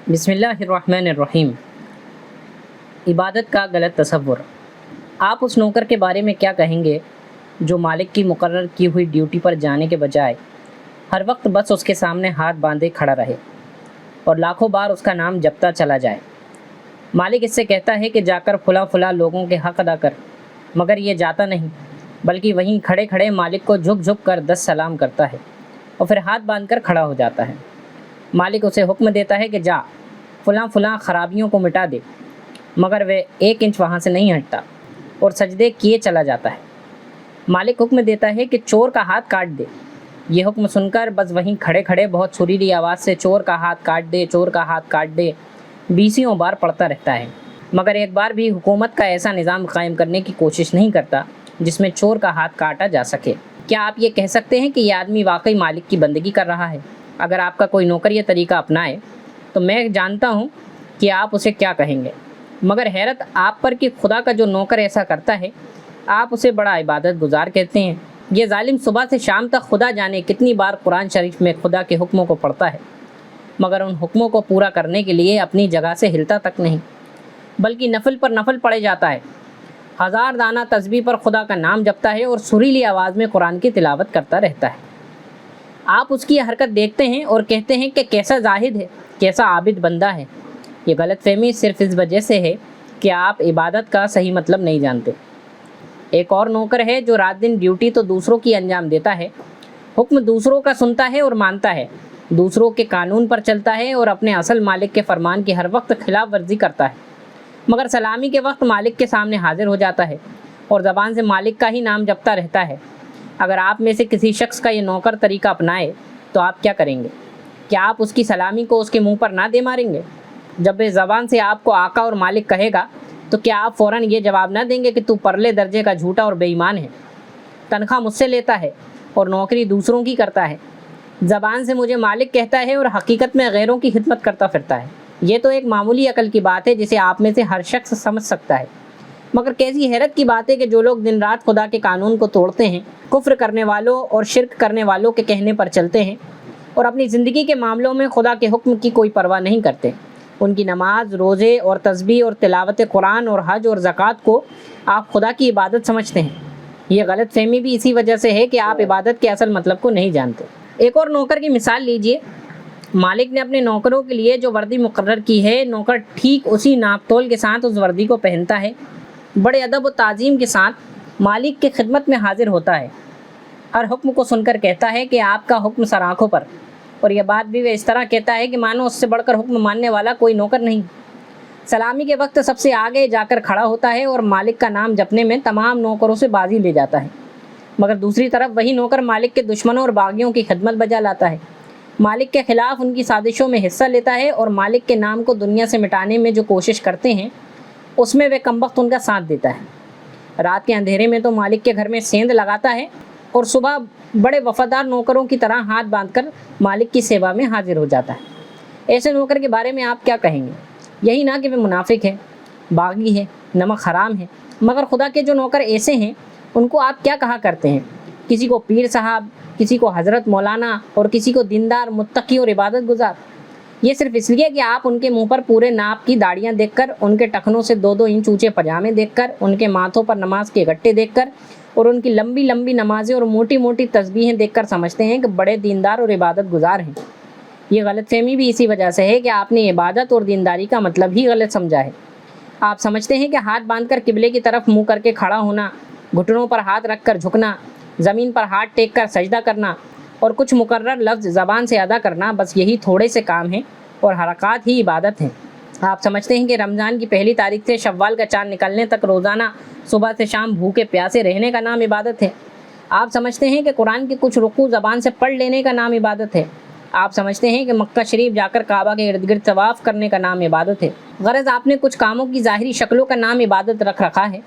بسم اللہ الرحمن الرحیم۔ عبادت کا غلط تصور۔ آپ اس نوکر کے بارے میں کیا کہیں گے جو مالک کی مقرر کی ہوئی ڈیوٹی پر جانے کے بجائے ہر وقت بس اس کے سامنے ہاتھ باندھے کھڑا رہے اور لاکھوں بار اس کا نام جپتا چلا جائے؟ مالک اس سے کہتا ہے کہ جا کر فلاں لوگوں کے حق ادا کر، مگر یہ جاتا نہیں بلکہ وہیں کھڑے کھڑے مالک کو جھک جھک کر 10 سلام کرتا ہے اور پھر ہاتھ باندھ کر کھڑا ہو جاتا ہے۔ مالک اسے حکم دیتا ہے کہ جا فلاں خرابیوں کو مٹا دے، مگر وہ 1 انچ وہاں سے نہیں ہٹتا اور سجدے کیے چلا جاتا ہے۔ مالک حکم دیتا ہے کہ چور کا ہاتھ کاٹ دے۔ یہ حکم سن کر بس وہیں کھڑے کھڑے بہت سریلی آواز سے چور کا ہاتھ کاٹ دے، چور کا ہاتھ کاٹ دے 20 بار پڑھتا رہتا ہے، مگر ایک بار بھی حکومت کا ایسا نظام قائم کرنے کی کوشش نہیں کرتا جس میں چور کا ہاتھ کاٹا جا سکے۔ کیا آپ یہ کہہ سکتے ہیں کہ یہ آدمی واقعی مالک کی بندگی کر رہا ہے؟ اگر آپ کا کوئی نوکر یہ طریقہ اپنائے تو میں جانتا ہوں کہ آپ اسے کیا کہیں گے، مگر حیرت آپ پر کہ خدا کا جو نوکر ایسا کرتا ہے آپ اسے بڑا عبادت گزار کہتے ہیں۔ یہ ظالم صبح سے شام تک خدا جانے کتنی بار قرآن شریف میں خدا کے حکموں کو پڑھتا ہے، مگر ان حکموں کو پورا کرنے کے لیے اپنی جگہ سے ہلتا تک نہیں، بلکہ نفل پر نفل پڑھے جاتا ہے۔ 1000 دانہ تسبیح پر خدا کا نام جپتا ہے اور سریلی آواز میں قرآن کی تلاوت کرتا رہتا ہے۔ آپ اس کی یہ حرکت دیکھتے ہیں اور کہتے ہیں کہ کیسا زاہد ہے، کیسا عابد بندہ ہے۔ یہ غلط فہمی صرف اس وجہ سے ہے کہ آپ عبادت کا صحیح مطلب نہیں جانتے۔ ایک اور نوکر ہے جو رات دن ڈیوٹی تو دوسروں کی انجام دیتا ہے، حکم دوسروں کا سنتا ہے اور مانتا ہے، دوسروں کے قانون پر چلتا ہے اور اپنے اصل مالک کے فرمان کی ہر وقت خلاف ورزی کرتا ہے، مگر سلامی کے وقت مالک کے سامنے حاضر ہو جاتا ہے اور زبان سے مالک کا ہی نام جپتا رہتا ہے۔ اگر آپ میں سے کسی شخص کا یہ نوکر طریقہ اپنائے تو آپ کیا کریں گے؟ کیا آپ اس کی سلامی کو اس کے منہ پر نہ دے ماریں گے؟ جب وہ زبان سے آپ کو آقا اور مالک کہے گا تو کیا آپ فوراً یہ جواب نہ دیں گے کہ تو پرلے درجے کا جھوٹا اور بے ایمان ہے، تنخواہ مجھ سے لیتا ہے اور نوکری دوسروں کی کرتا ہے، زبان سے مجھے مالک کہتا ہے اور حقیقت میں غیروں کی خدمت کرتا پھرتا ہے؟ یہ تو ایک معمولی عقل کی بات ہے جسے آپ میں سے ہر شخص سمجھ سکتا ہے، مگر کیسی حیرت کی بات ہے کہ جو لوگ دن رات خدا کے قانون کو توڑتے ہیں، کفر کرنے والوں اور شرک کرنے والوں کے کہنے پر چلتے ہیں اور اپنی زندگی کے معاملوں میں خدا کے حکم کی کوئی پرواہ نہیں کرتے، ان کی نماز، روزے اور تسبیح اور تلاوت قرآن اور حج اور زکوٰۃ کو آپ خدا کی عبادت سمجھتے ہیں۔ یہ غلط فہمی بھی اسی وجہ سے ہے کہ آپ عبادت کے اصل مطلب کو نہیں جانتے۔ ایک اور نوکر کی مثال لیجئے۔ مالک نے اپنے نوکروں کے لیے جو وردی مقرر کی ہے، نوکر ٹھیک اسی ناپ تول کے ساتھ اس وردی کو پہنتا ہے، بڑے ادب و تعظیم کے ساتھ مالک کی خدمت میں حاضر ہوتا ہے، ہر حکم کو سن کر کہتا ہے کہ آپ کا حکم سر آنکھوں پر، اور یہ بات بھی وہ اس طرح کہتا ہے کہ مانو اس سے بڑھ کر حکم ماننے والا کوئی نوکر نہیں۔ سلامی کے وقت سب سے آگے جا کر کھڑا ہوتا ہے اور مالک کا نام جپنے میں تمام نوکروں سے بازی لے جاتا ہے، مگر دوسری طرف وہی نوکر مالک کے دشمنوں اور باغیوں کی خدمت بجا لاتا ہے، مالک کے خلاف ان کی سازشوں میں حصہ لیتا ہے اور مالک کے نام کو دنیا سے مٹانے میں جو کوشش کرتے ہیں اس میں وہ کمبخت ان کا ساتھ دیتا ہے۔ رات کے اندھیرے میں تو مالک کے گھر میں سیند لگاتا ہے اور صبح بڑے وفادار نوکروں کی طرح ہاتھ باندھ کر مالک کی سیوا میں حاضر ہو جاتا ہے۔ ایسے نوکر کے بارے میں آپ کیا کہیں گے؟ یہی نہ کہ وہ منافق ہے، باغی ہے، نمک حرام ہے، مگر خدا کے جو نوکر ایسے ہیں ان کو آپ کیا کہا کرتے ہیں؟ کسی کو پیر صاحب، کسی کو حضرت مولانا اور کسی کو دیندار، متقی اور عبادت گزار، یہ صرف اس لیے کہ آپ ان کے منہ پر پورے ناپ کی داڑیاں دیکھ کر، ان کے ٹخنوں سے 2 انچ اونچے پجامے دیکھ کر، ان کے ماتھوں پر نماز کے گٹے دیکھ کر اور ان کی لمبی لمبی نمازیں اور موٹی موٹی تسبیحیں دیکھ کر سمجھتے ہیں کہ بڑے دیندار اور عبادت گزار ہیں۔ یہ غلط فہمی بھی اسی وجہ سے ہے کہ آپ نے عبادت اور دینداری کا مطلب ہی غلط سمجھا ہے۔ آپ سمجھتے ہیں کہ ہاتھ باندھ کر قبلے کی طرف منہ کر کے کھڑا ہونا، گھٹنوں پر ہاتھ رکھ کر جھکنا، زمین پر ہاتھ ٹیک کر سجدہ کرنا اور کچھ مقرر لفظ زبان سے ادا کرنا، بس یہی تھوڑے سے کام ہیں اور حرکات ہی عبادت ہیں۔ آپ سمجھتے ہیں کہ رمضان کی پہلی تاریخ سے شوال کا چاند نکلنے تک روزانہ صبح سے شام بھوکے پیاسے رہنے کا نام عبادت ہے۔ آپ سمجھتے ہیں کہ قرآن کے کچھ رکوع زبان سے پڑھ لینے کا نام عبادت ہے۔ آپ سمجھتے ہیں کہ مکہ شریف جا کر کعبہ کے ارد گرد طواف کرنے کا نام عبادت ہے۔ غرض آپ نے کچھ کاموں کی ظاہری شکلوں کا نام عبادت رکھ رکھا ہے،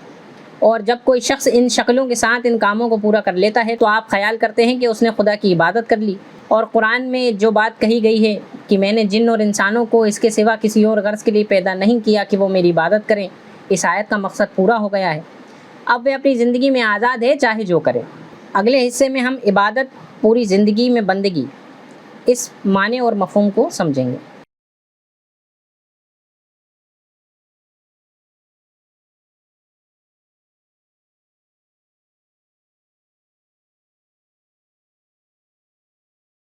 اور جب کوئی شخص ان شکلوں کے ساتھ ان کاموں کو پورا کر لیتا ہے تو آپ خیال کرتے ہیں کہ اس نے خدا کی عبادت کر لی، اور قرآن میں جو بات کہی گئی ہے کہ میں نے جن اور انسانوں کو اس کے سوا کسی اور غرض کے لیے پیدا نہیں کیا کہ وہ میری عبادت کریں، اس آیت کا مقصد پورا ہو گیا ہے۔ اب وہ اپنی زندگی میں آزاد ہے، چاہے جو کرے۔ اگلے حصے میں ہم عبادت، پوری زندگی میں بندگی، اس معنی اور مفہوم کو سمجھیں گے۔